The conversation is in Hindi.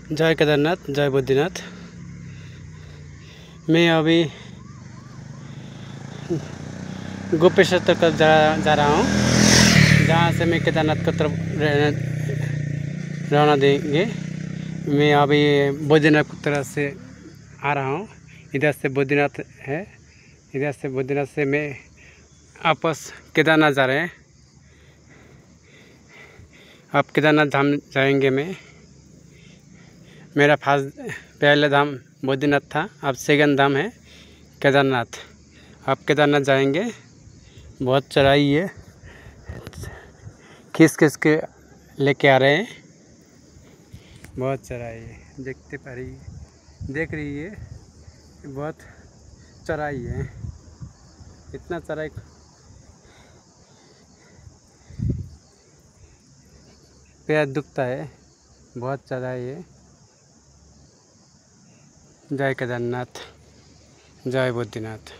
जय केदारनाथ, जय बद्रीनाथ। मैं अभी गोपेश्वर तक जा रहा हूँ, जहाँ से मैं केदारनाथ की तरफ रवाना देंगे। मैं अभी बद्रीनाथ की तरफ से आ रहा हूँ। इधर से बद्रीनाथ है, इधर से बद्रीनाथ से मैं वापस केदारनाथ जा रहे हैं। अब केदारनाथ धाम जाएंगे। मेरा पहला धाम बद्रीनाथ था, अब सेकंड धाम है केदारनाथ। अब केदारनाथ जाएंगे। बहुत चढ़ाई है, खींच के लेके आ रहे हैं। बहुत चढ़ाई है, देख रही है, बहुत चढ़ाई है। इतना चढ़ाई पैर दुखता है, बहुत चढ़ाई है। जय केदारनाथ, जय बद्रीनाथ।